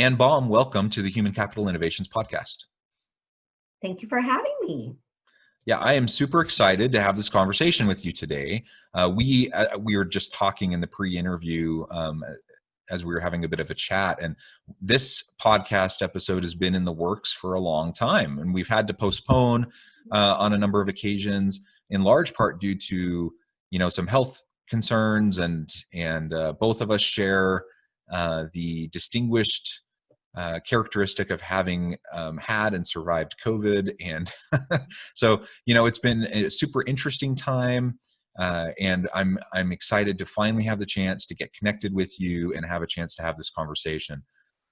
Ann Baum, welcome to the Human Capital Innovations Podcast. Thank you for having me. Yeah, I am super excited to have this conversation with you today. We were just talking in the pre-interview as we were having a bit of a chat, and this podcast episode has been in the works for a long time, and we've had to postpone on a number of occasions, in large part due to some health concerns, and both of us share the distinguished characteristic of having had and survived COVID. And so, it's been a super interesting time. And I'm excited to finally have the chance to get connected with you and have a chance to have this conversation.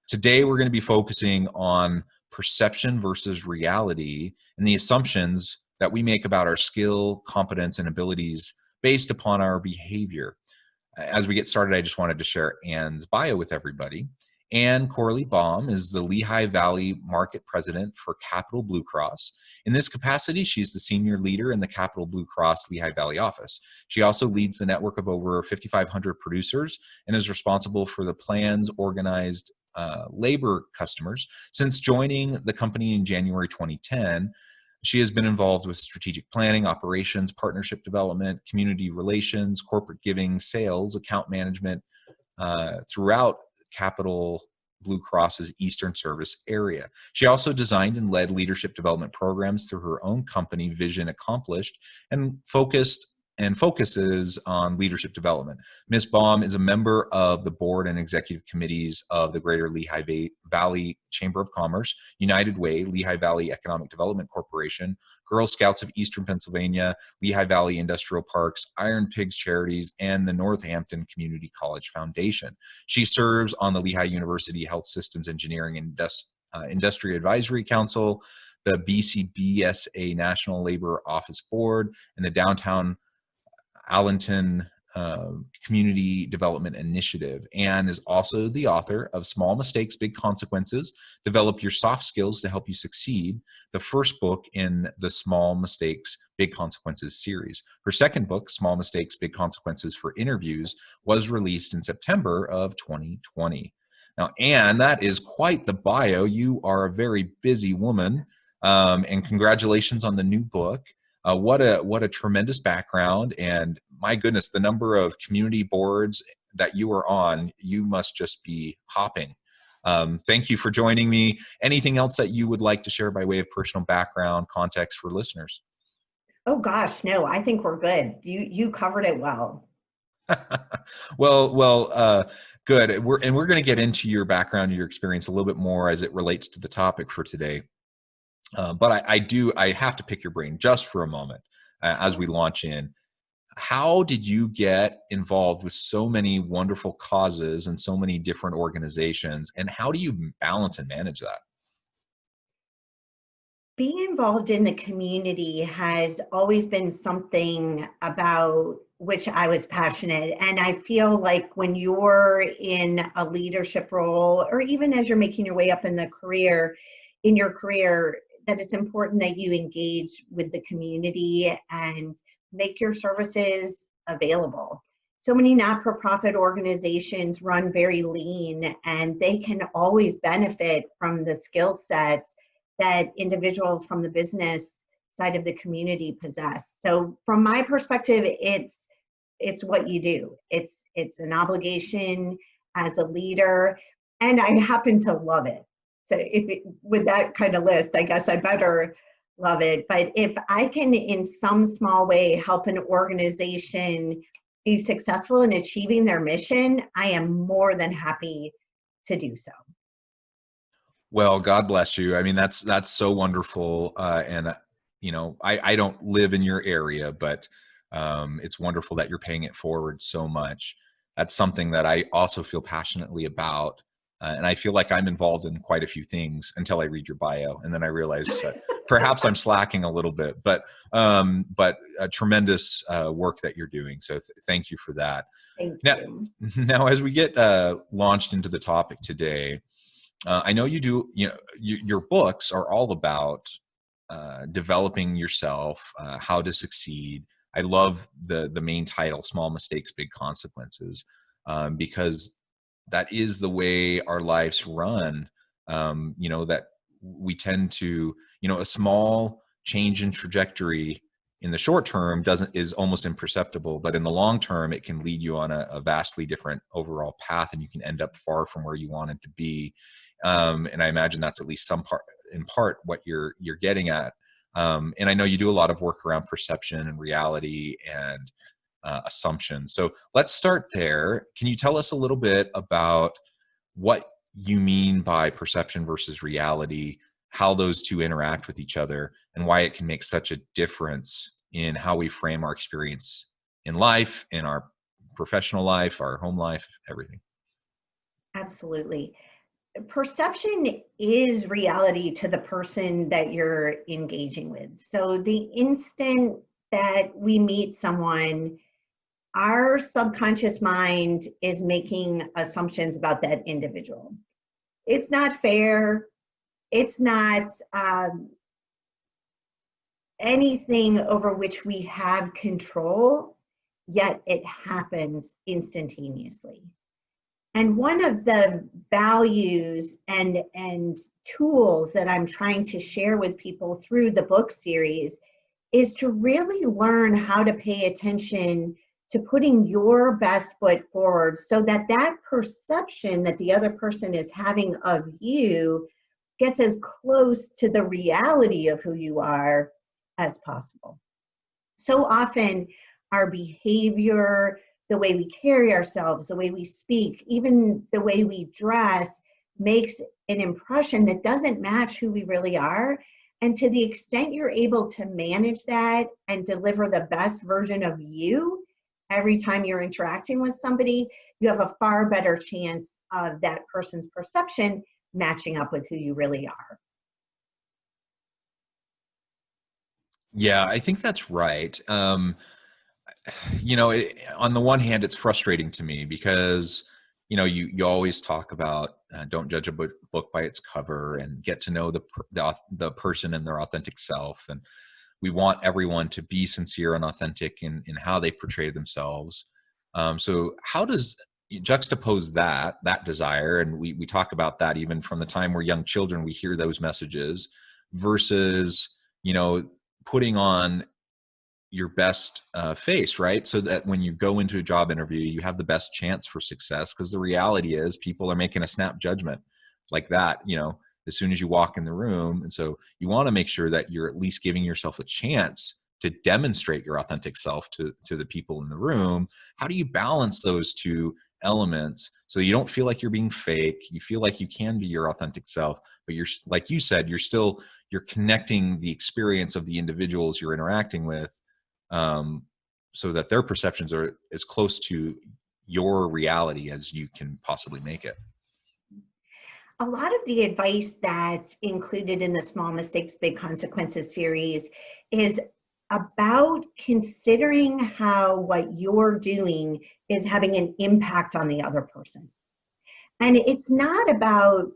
Today, we're going to be focusing on perception versus reality and the assumptions that we make about our skill, competence, and abilities based upon our behavior. As we get started, I just wanted to share Ann's bio with everybody. Ann Corley Baum is the Lehigh Valley Market President for Capital BlueCross. In this capacity, she's the senior leader in the Capital BlueCross Lehigh Valley office. She also leads the network of over 5,500 producers and is responsible for the plans organized labor customers. Since joining the company in January 2010, she has been involved with strategic planning, operations, partnership development, community relations, corporate giving, sales, account management throughout Capital BlueCross's Eastern Service area. She also designed and led leadership development programs through her own company, Vision Accomplished, and focuses on leadership development. Ms. Baum is a member of the board and executive committees of the Greater Lehigh Valley Chamber of Commerce, United Way, Lehigh Valley Economic Development Corporation, Girl Scouts of Eastern Pennsylvania, Lehigh Valley Industrial Parks, Pigs Charities, and the Northampton Community College Foundation. She serves on the Lehigh University Health Systems Engineering and Industry Advisory Council, the BCBSA National Labor Office Board, and the Downtown Allentown Community Development Initiative, and is also the author of Small Mistakes, Big Consequences, Develop Your Soft Skills to Help You Succeed, the first book in the Small Mistakes, Big Consequences series. Her second book, Small Mistakes, Big Consequences for Interviews, was released in September of 2020. Now, Ann, that is quite the bio. You are a very busy woman, and congratulations on the new book. What a tremendous background, and my goodness, the number of community boards that you are on, you must just be hopping. Thank you for joining me. Anything else that you would like to share by way of personal background, context for listeners? Oh gosh, no, I think we're good. You covered it well. Well, good. We're going to get into your background and your experience a little bit more as it relates to the topic for today. But I have to pick your brain just for a moment as we launch in. How did you get involved with so many wonderful causes and so many different organizations, and how do you balance and manage that? Being involved in the community has always been something about which I was passionate. And I feel like when you're in a leadership role, or even as you're making your way up in your career, that it's important that you engage with the community and make your services available. So many not-for-profit organizations run very lean, and they can always benefit from the skill sets that individuals from the business side of the community possess. So from my perspective, it's what you do. It's an obligation as a leader, and I happen to love it. So with that kind of list, I guess I better love it. But if I can, in some small way, help an organization be successful in achieving their mission, I am more than happy to do so. Well, God bless you. I mean, that's so wonderful. And I don't live in your area, but it's wonderful that you're paying it forward so much. That's something that I also feel passionately about. And I feel like I'm involved in quite a few things until I read your bio, and then I realize that perhaps I'm slacking a little bit. But a tremendous work that you're doing. So thank you for that. Thank you. Now, as we get launched into the topic today, I know you do. Your books are all about developing yourself, how to succeed. I love the main title, Small Mistakes, Big Consequences, because that is the way our lives run. You know, that we tend to, you know, a small change in trajectory in the short term is almost imperceptible, but in the long term, it can lead you on a vastly different overall path, and you can end up far from where you wanted to be. And I imagine that's at least in part what you're getting at. And I know you do a lot of work around perception and reality and assumptions. So let's start there. Can you tell us a little bit about what you mean by perception versus reality, how those two interact with each other, and why it can make such a difference in how we frame our experience in life, in our professional life, our home life, everything? Absolutely. Perception is reality to the person that you're engaging with. So the instant that we meet someone, our subconscious mind is making assumptions about that individual. It's not fair. It's not anything over which we have control, yet it happens instantaneously. And one of the values and tools that I'm trying to share with people through the book series is to really learn how to pay attention to putting your best foot forward, so that that perception that the other person is having of you gets as close to the reality of who you are as possible. So often our behavior, the way we carry ourselves, the way we speak, even the way we dress, makes an impression that doesn't match who we really are. And to the extent you're able to manage that and deliver the best version of you every time you're interacting with somebody, you have a far better chance of that person's perception matching up with who you really are. Yeah, I think that's right. You know, on the one hand, it's frustrating to me because, you know, you always talk about don't judge a book by its cover, and get to know the person and their authentic self. And we want everyone to be sincere and authentic in how they portray themselves. So how does you juxtapose that desire, and we talk about that even from the time we're young children, we hear those messages, versus, you know, putting on your best face, right? So that when you go into a job interview, you have the best chance for success, because the reality is people are making a snap judgment like that, you know, as soon as you walk in the room. And so you want to make sure that you're at least giving yourself a chance to demonstrate your authentic self to the people in the room. How do you balance those two elements so you don't feel like you're being fake? You feel like you can be your authentic self, but you're, like you said, you're connecting the experience of the individuals you're interacting with, so that their perceptions are as close to your reality as you can possibly make it. A lot of the advice that's included in the Small Mistakes, Big Consequences series is about considering how what you're doing is having an impact on the other person. And it's not about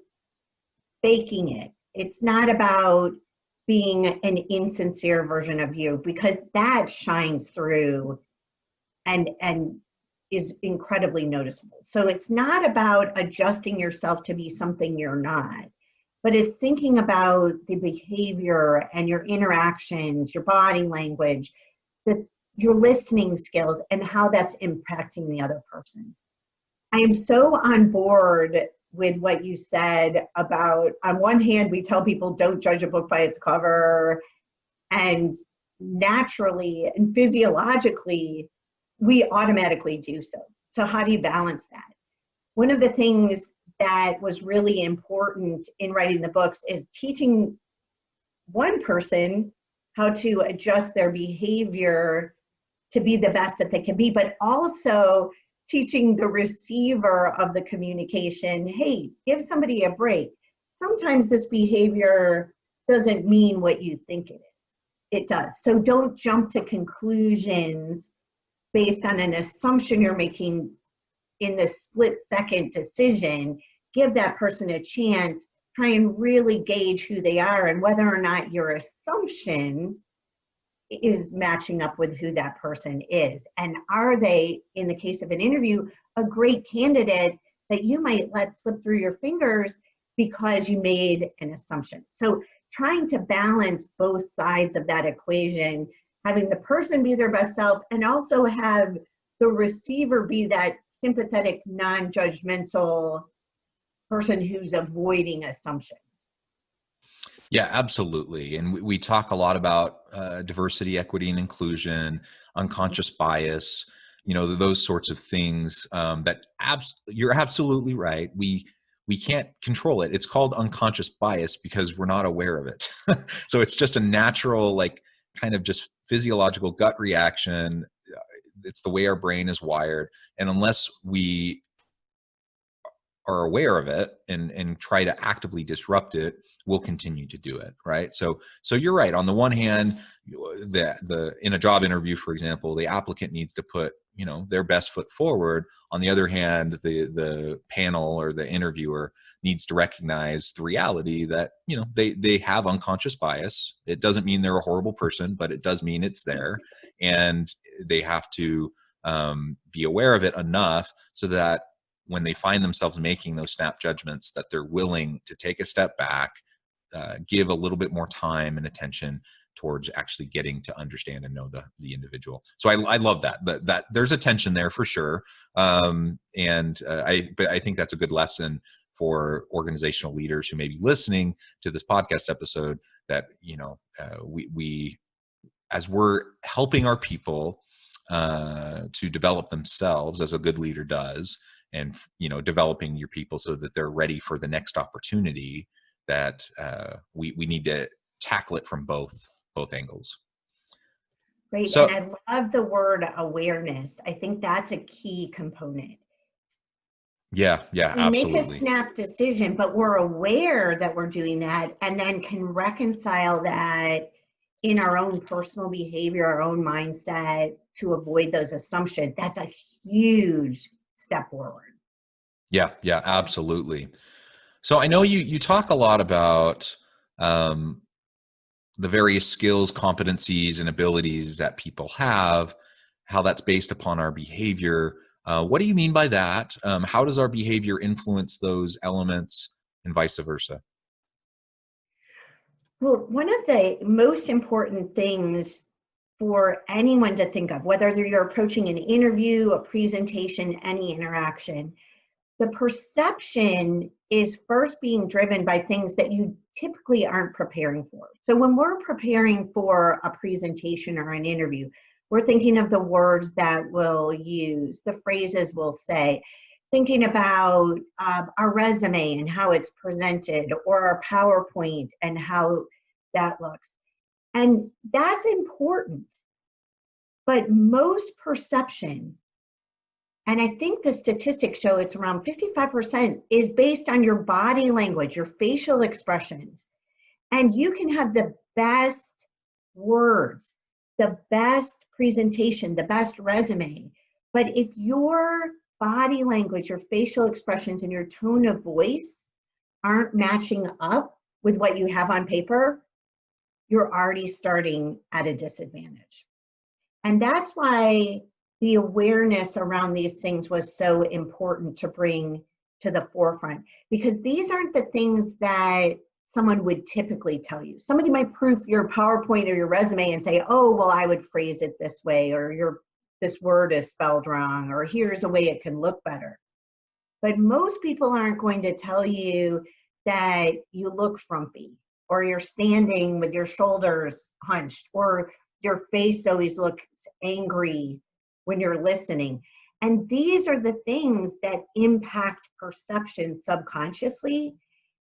faking it. It's not about being an insincere version of you, because that shines through and is incredibly noticeable. So it's not about adjusting yourself to be something you're not, but it's thinking about the behavior and your interactions, your body language, your listening skills, and how that's impacting the other person. I am so on board with what you said about, on one hand, we tell people don't judge a book by its cover, and naturally and physiologically, we automatically do so. So how do you balance that? One of the things that was really important in writing the books is teaching one person how to adjust their behavior to be the best that they can be, but also teaching the receiver of the communication, hey, give somebody a break. Sometimes this behavior doesn't mean what you think it is. It does. So don't jump to conclusions based on an assumption you're making in this split-second decision. Give that person a chance, try and really gauge who they are and whether or not your assumption is matching up with who that person is. And are they, in the case of an interview, a great candidate that you might let slip through your fingers because you made an assumption. So trying to balance both sides of that equation, having the person be their best self and also have the receiver be that sympathetic, non-judgmental person who's avoiding assumptions. Yeah, absolutely. And we talk a lot about diversity, equity, and inclusion, unconscious bias, those sorts of things that you're absolutely right. We can't control it. It's called unconscious bias because we're not aware of it. So it's just a natural, like, kind of just physiological gut reaction. It's the way our brain is wired. And unless we are aware of it and try to actively disrupt it, we'll continue to do it, right? So you're right. On the one hand, the in a job interview, for example, the applicant needs to put their best foot forward. On the other hand, the panel or the interviewer needs to recognize the reality that they have unconscious bias. It doesn't mean they're a horrible person, but it does mean it's there, and they have to be aware of it enough so that when they find themselves making those snap judgments, that they're willing to take a step back, give a little bit more time and attention towards actually getting to understand and know the individual. So I love that there's a tension there for sure. But I think that's a good lesson for organizational leaders who may be listening to this podcast episode, that, we as we're helping our people to develop themselves, as a good leader does, and developing your people so that they're ready for the next opportunity, that we need to tackle it from both angles. Right. So, and I love the word awareness. I think that's a key component. Yeah, absolutely. We make a snap decision, but we're aware that we're doing that, and then can reconcile that in our own personal behavior, our own mindset, to avoid those assumptions. That's a huge step forward. Yeah, absolutely. So I know you talk a lot about the various skills, competencies, and abilities that people have, how that's based upon our behavior. What do you mean by that? How does our behavior influence those elements, and vice versa? Well, one of the most important things for anyone to think of, whether you're approaching an interview, a presentation, any interaction, the perception is first being driven by things that you typically aren't preparing for. So when we're preparing for a presentation or an interview, we're thinking of the words that we'll use, the phrases we'll say, thinking about our resume and how it's presented, or our PowerPoint and how that looks. And that's important. But most perception, and I think the statistics show it's around 55%, is based on your body language, your facial expressions. And you can have the best words, the best presentation, the best resume. But if your body language, your facial expressions, and your tone of voice aren't matching up with what you have on paper, you're already starting at a disadvantage. And that's why the awareness around these things was so important to bring to the forefront, because these aren't the things that someone would typically tell you. Somebody might proof your PowerPoint or your resume and say, oh, well, I would phrase it this way, or this word is spelled wrong, or here's a way it can look better. But most people aren't going to tell you that you look frumpy, or you're standing with your shoulders hunched, or your face always looks angry when you're listening. And these are the things that impact perception subconsciously.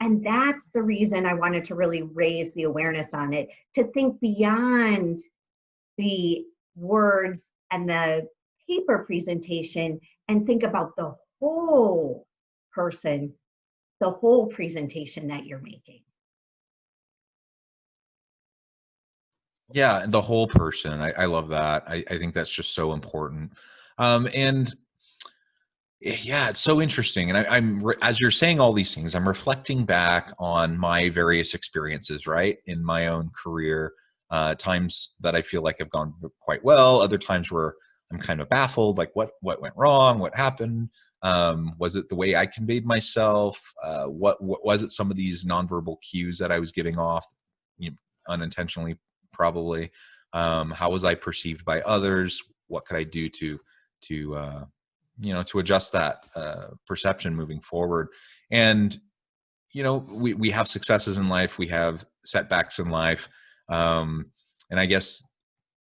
And that's the reason I wanted to really raise the awareness on it, to think beyond the words and the paper presentation and think about the whole person, the whole presentation that you're making. Yeah, the whole person. I love that. I think that's just so important. And yeah, it's so interesting. And as you're saying all these things, I'm reflecting back on my various experiences, right, in my own career. Times that I feel like have gone quite well, other times where I'm kind of baffled, like what went wrong, what happened. Was it the way I conveyed myself? What was it? Some of these nonverbal cues that I was giving off, unintentionally, probably. How was I perceived by others? What could I do to adjust that perception moving forward? And we have successes in life, we have setbacks in life, and I guess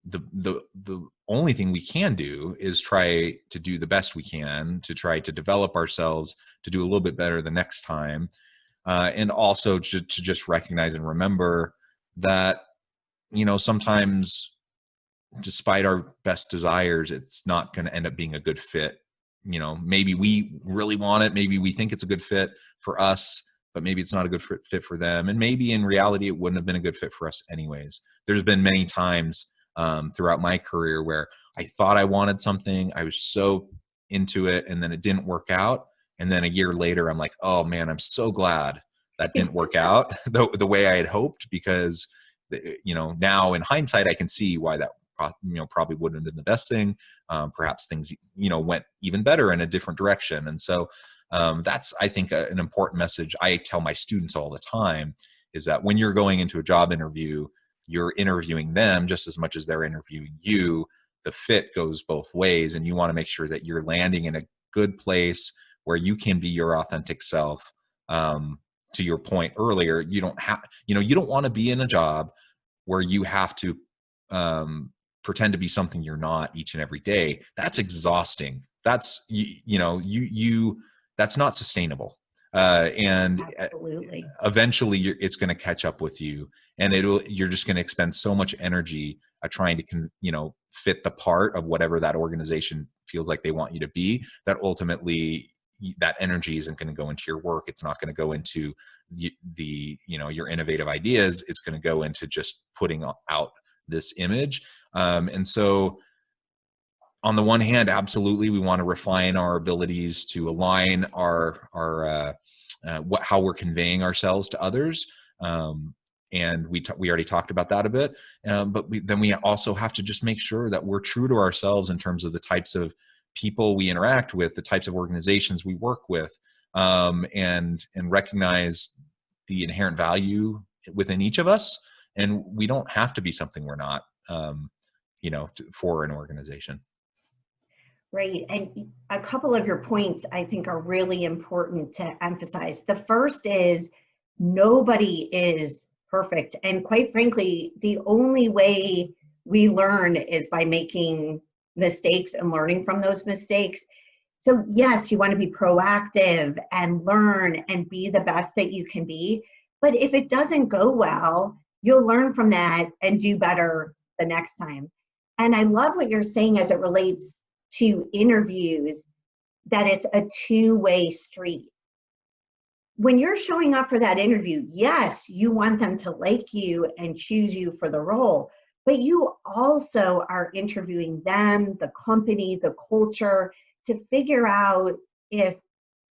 the only thing we can do is try to do the best we can to try to develop ourselves to do a little bit better the next time, and also to just recognize and remember that sometimes, despite our best desires, it's not going to end up being a good fit. Maybe we really want it, maybe we think it's a good fit for us, but maybe it's not a good fit for them, and maybe in reality it wouldn't have been a good fit for us anyways. There's been many times throughout my career where I thought I wanted something, I was so into it, and then it didn't work out, and then a year later I'm like, oh man, I'm so glad that didn't work out the way I had hoped, because now in hindsight I can see why that probably wouldn't have been the best thing. Perhaps things went even better in a different direction. And so that's, I think, an important message I tell my students all the time, is that when you're going into a job interview, you're interviewing them just as much as they're interviewing you. The fit goes both ways, and you want to make sure that you're landing in a good place where you can be your authentic self. To your point earlier, you don't want to be in a job where you have to pretend to be something you're not each and every day. That's exhausting. That's that's not sustainable. And Absolutely. Eventually it's going to catch up with you, and you're just going to expend so much energy trying to fit the part of whatever that organization feels like they want you to be, that ultimately that energy isn't going to go into your work. It's not going to go into your innovative ideas. It's going to go into just putting out this image. And so on the one hand, absolutely, we want to refine our abilities to align our how we're conveying ourselves to others. And we already talked about that a bit. But then we also have to just make sure that we're true to ourselves in terms of the types of people we interact with, the types of organizations we work with, and recognize the inherent value within each of us. And we don't have to be something we're not, for an organization. Right. And a couple of your points I think are really important to emphasize. The first is nobody is perfect. And quite frankly, the only way we learn is by making mistakes and learning from those mistakes. So yes, you want to be proactive and learn and be the best that you can be. But if it doesn't go well, you'll learn from that and do better the next time. And I love what you're saying as it relates to interviews, that it's a two-way street. When you're showing up for that interview, yes, you want them to like you and choose you for the role, but you also are interviewing them, the company, the culture, to figure out if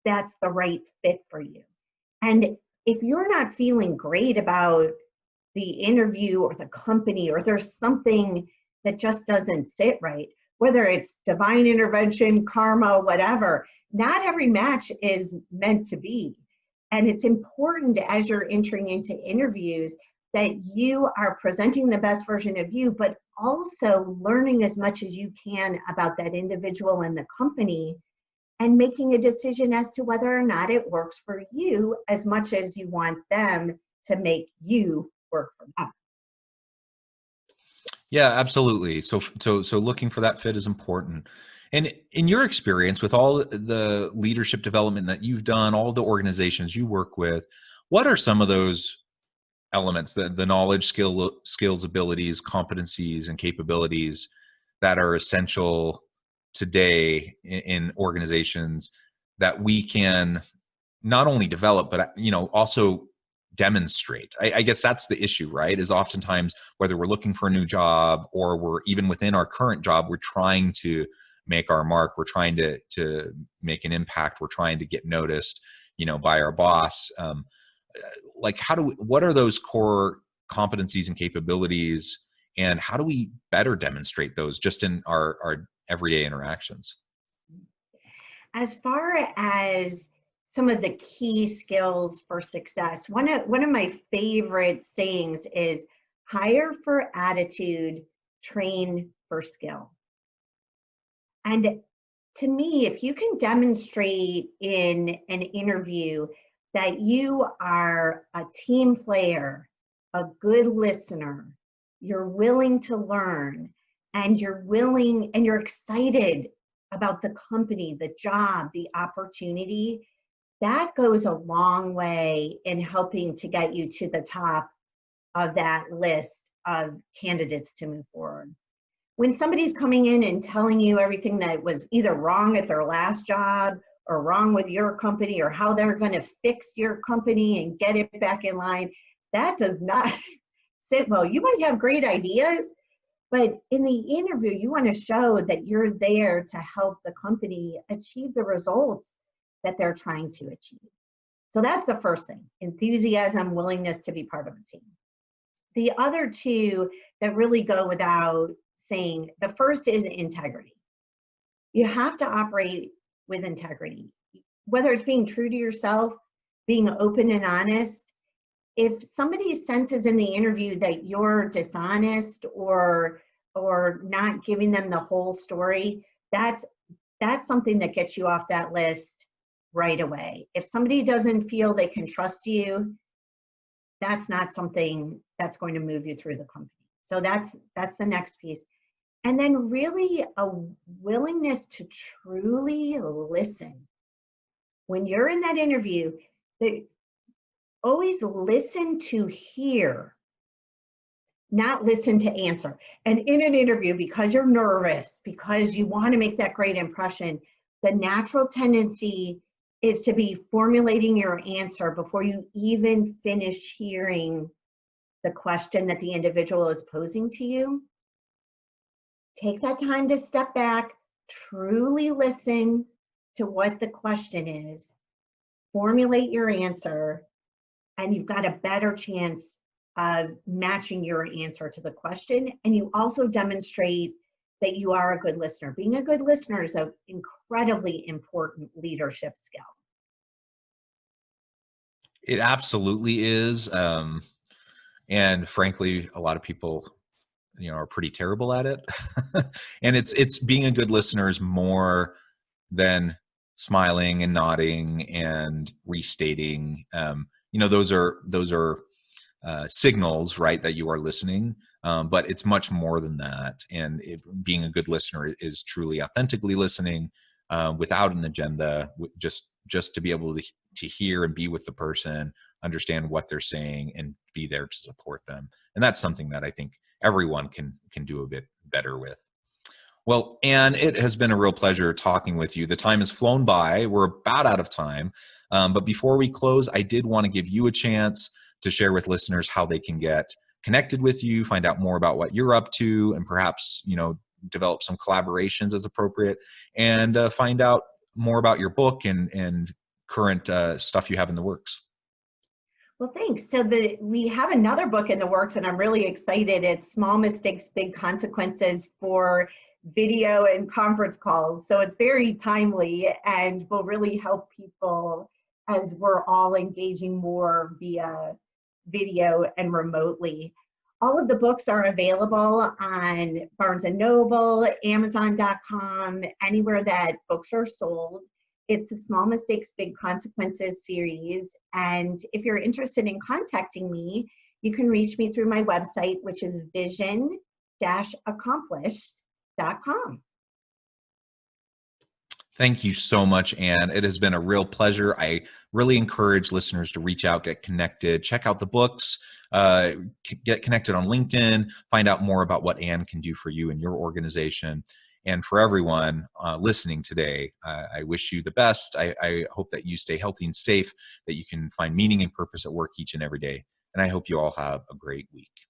that's the right fit for you. And if you're not feeling great about the interview or the company, or there's something that just doesn't sit right, whether it's divine intervention, karma, whatever, not every match is meant to be. And it's important as you're entering into interviews that you are presenting the best version of you, but also learning as much as you can about that individual and the company, and making a decision as to whether or not it works for you as much as you want them to make you work for them. Yeah, absolutely. So looking for that fit is important. And in your experience with all the leadership development that you've done, all the organizations you work with, what are some of those elements, the knowledge, skills, abilities, competencies, and capabilities that are essential today in organizations that we can not only develop, but also demonstrate? I guess that's the issue, right? Is oftentimes, whether we're looking for a new job or we're even within our current job, we're trying to make our mark, we're trying to make an impact, we're trying to get noticed, by our boss. What are those core competencies and capabilities, and how do we better demonstrate those just in our everyday interactions? as far as some of the key skills for success, one of my favorite sayings is hire for attitude, train for skill. And to me, if you can demonstrate in an interview that you are a team player, a good listener, you're willing to learn, and you're excited about the company, the job, the opportunity, that goes a long way in helping to get you to the top of that list of candidates to move forward. When somebody's coming in and telling you everything that was either wrong at their last job or wrong with your company or how they're going to fix your company and get it back in line, that does not sit well. You might have great ideas, but in the interview, you want to show that you're there to help the company achieve the results that they're trying to achieve. So that's the first thing: enthusiasm, willingness to be part of a team. The other two that really go without saying, the first is integrity. You have to operate with integrity, whether it's being true to yourself, being open and honest. If somebody senses in the interview that you're dishonest or not giving them the whole story, that's something that gets you off that list right away. If somebody doesn't feel they can trust you, that's not something that's going to move you through the company. So that's the next piece. And then really a willingness to truly listen. When you're in that interview, always listen to hear, not listen to answer. And in an interview, because you're nervous, because you want to make that great impression, the natural tendency is to be formulating your answer before you even finish hearing the question that the individual is posing to you. Take that time to step back, truly listen to what the question is, formulate your answer, and you've got a better chance of matching your answer to the question. And you also demonstrate that you are a good listener. Being a good listener is an incredibly important leadership skill. It absolutely is. And frankly, a lot of people, are pretty terrible at it. And it's being a good listener is more than smiling and nodding and restating. Those are signals, right, that you are listening. But it's much more than that. And being a good listener is truly authentically listening without an agenda, just to be able to hear and be with the person, understand what they're saying, and be there to support them. And that's something that I think everyone can do a bit better with. Well, Anne, it has been a real pleasure talking with you. The time has flown by. We're about out of time. But before we close, I did want to give you a chance to share with listeners how they can get connected with you, find out more about what you're up to, and perhaps, develop some collaborations as appropriate, and find out more about your book and current stuff you have in the works. Well, thanks. So we have another book in the works, and I'm really excited. It's Small Mistakes, Big Consequences for Video and Conference Calls. So it's very timely and will really help people as we're all engaging more via video and remotely. All of the books are available on Barnes & Noble, Amazon.com, anywhere that books are sold. It's the Small Mistakes, Big Consequences series. And if you're interested in contacting me, you can reach me through my website, which is vision-accomplished.com. Thank you so much, Anne. It has been a real pleasure. I really encourage listeners to reach out, get connected, check out the books, get connected on LinkedIn, find out more about what Anne can do for you and your organization. And for everyone listening today, I wish you the best. I hope that you stay healthy and safe, that you can find meaning and purpose at work each and every day. And I hope you all have a great week.